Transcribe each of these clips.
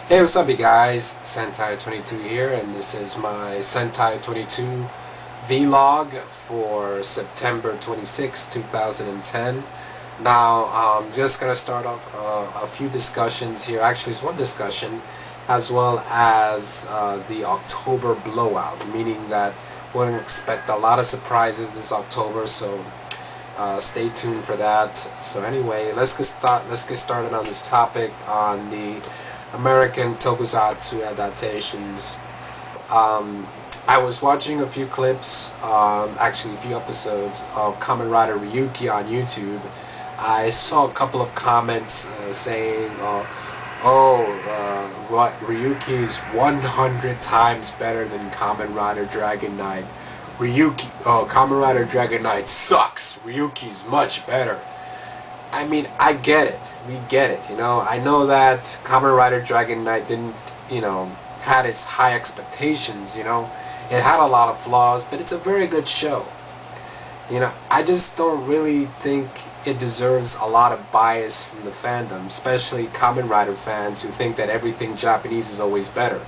Hey, what's up you guys? Sentai22 here, and this is my Sentai22 vlog for September 26, 2010. Now, I'm just going to start off a few discussions here. Actually, it's one discussion, as well as the October blowout, meaning that we're going to expect a lot of surprises this October, so stay tuned for that. So anyway, let's get started on this topic on the American tokusatsu adaptations. I was watching a few clips, actually a few episodes of Kamen Rider Ryuki on YouTube. I saw a couple of comments saying, what Ryuki is 100 times better than Kamen Rider Dragon Knight. Kamen Rider Dragon Knight sucks. Ryuki's much better. I mean, I get it. We get it, I know that Kamen Rider Dragon Knight didn't, had its high expectations, It had a lot of flaws, but it's a very good show. I just don't really think it deserves a lot of bias from the fandom, especially Kamen Rider fans who think that everything Japanese is always better,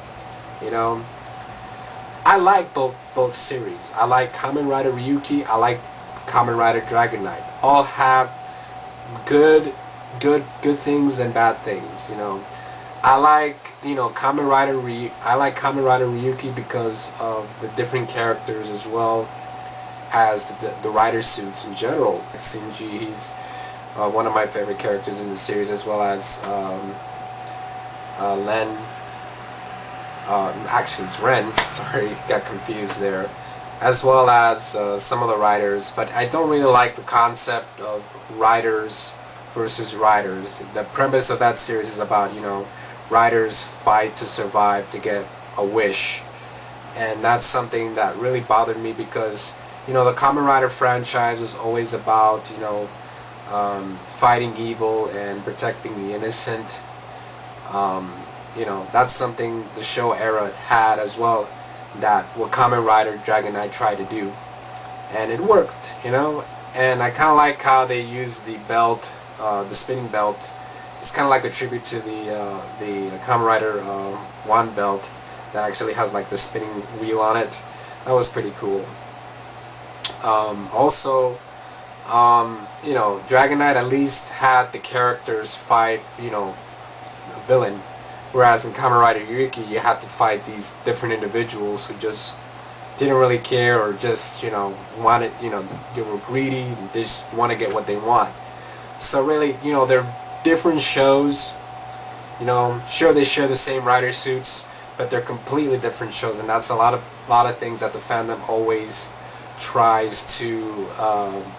I like both series. I like Kamen Rider Ryuki, I like Kamen Rider Dragon Knight. All have good things and bad things, I like, Kamen Rider Ryuki because of the different characters as well as the rider suits in general. Shinji, he's one of my favorite characters in the series, as well as Len. Actually, it's Ren. Sorry, got confused there. As well as some of the riders, but I don't really like the concept of riders versus riders. The premise of that series is about, riders fight to survive to get a wish, and that's something that really bothered me because, the Kamen Rider franchise was always about, fighting evil and protecting the innocent. That's something the show era had as well, that what Kamen Rider Dragon Knight tried to do, and it worked, and I kind of like how they used the belt, the spinning belt. It's kind of like a tribute to the Kamen Rider wand belt that actually has like the spinning wheel on it. That was pretty cool. Also, Dragon Knight at least had the characters fight, a villain. Whereas in Kamen Rider Ryuki, you had to fight these different individuals who just didn't really care, or just, wanted, they were greedy and they just want to get what they want. So really, they're different shows. Sure, they share the same rider suits, but they're completely different shows, and that's a lot of things that the fandom always tries to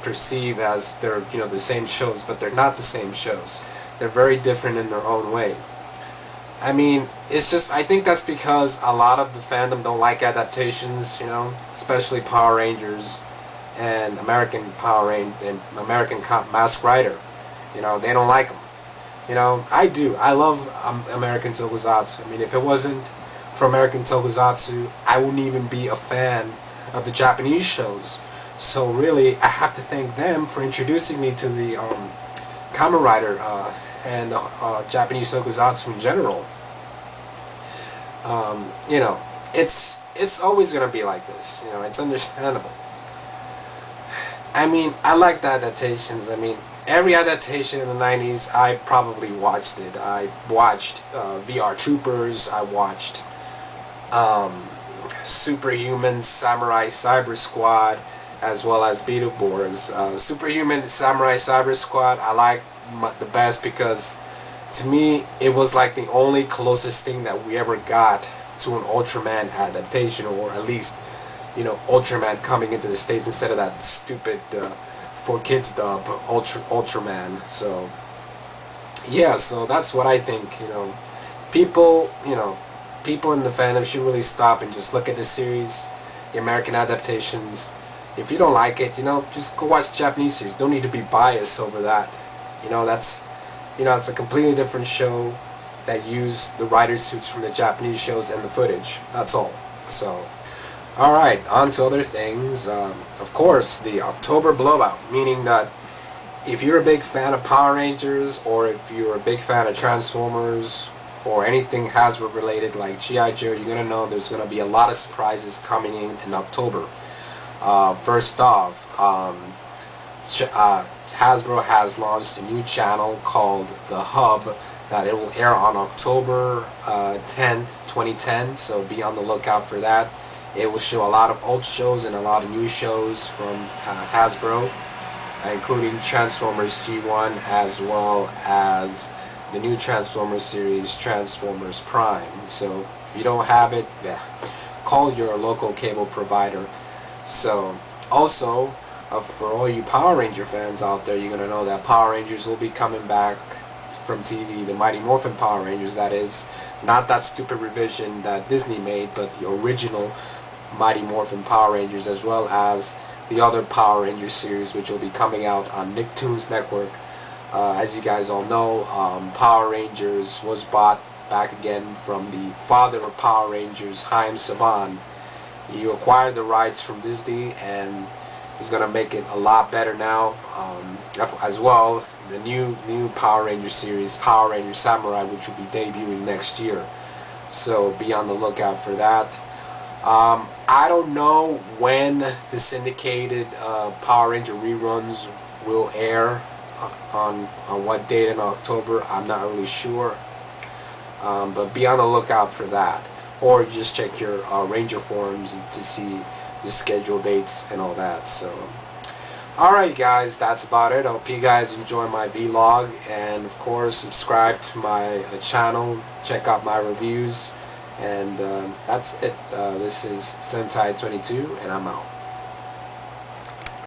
perceive as they're, the same shows, but they're not the same shows. They're very different in their own way. I mean, it's just, I think that's because a lot of the fandom don't like adaptations, especially Power Rangers and American Power Ranger and American Mask Rider. They don't like them. I do. I love American Tokusatsu. I mean, if it wasn't for American Tokusatsu, I wouldn't even be a fan of the Japanese shows. So really, I have to thank them for introducing me to the Kamen Rider and Japanese Tokusatsu in general. It's always going to be like this. It's understandable. I mean, I like the adaptations. I mean, every adaptation in the 90s, I probably watched it. I watched VR Troopers. I watched Superhuman Samurai Cyber Squad, as well as Beetleborgs. Superhuman Samurai Cyber Squad I like the best because, to me, it was like the only closest thing that we ever got to an Ultraman adaptation, or at least, Ultraman coming into the States instead of that stupid for kids dub Ultraman. So yeah, so that's what I think. People in the fandom should really stop and just look at the series, the American adaptations. If you don't like it, just go watch the Japanese series. Don't need to be biased over that. It's a completely different show that used the rider suits from the Japanese shows and the footage. That's all. So, alright, on to other things. Of course, the October blowout, meaning that if you're a big fan of Power Rangers, or if you're a big fan of Transformers, or anything Hasbro related like G.I. Joe, you're gonna know there's gonna be a lot of surprises coming in October. First off, Hasbro has launched a new channel called The Hub that it will air on October 10th, 2010, so be on the lookout for that. It will show a lot of old shows and a lot of new shows from Hasbro, including Transformers G1 as well as the new Transformers series, Transformers Prime. So if you don't have it, yeah, call your local cable provider. So also, for all you Power Ranger fans out there, you're going to know that Power Rangers will be coming back from TV, the Mighty Morphin Power Rangers, that is. Not that stupid revision that Disney made, but the original Mighty Morphin Power Rangers, as well as the other Power Rangers series, which will be coming out on Nicktoons Network. As you guys all know, Power Rangers was bought back again from the father of Power Rangers, Haim Saban. He acquired the rights from Disney and is going to make it a lot better now. As well, the new Power Ranger series, Power Ranger Samurai, which will be debuting next year. So be on the lookout for that. I don't know when the syndicated Power Ranger reruns will air, on what date in October. I'm not really sure, but be on the lookout for that, or just check your Ranger forums to see the schedule dates and all that. So alright guys, that's about it. I hope you guys enjoy my vlog, and of course subscribe to my channel, check out my reviews, and that's it. This is Sentai22 and I'm out.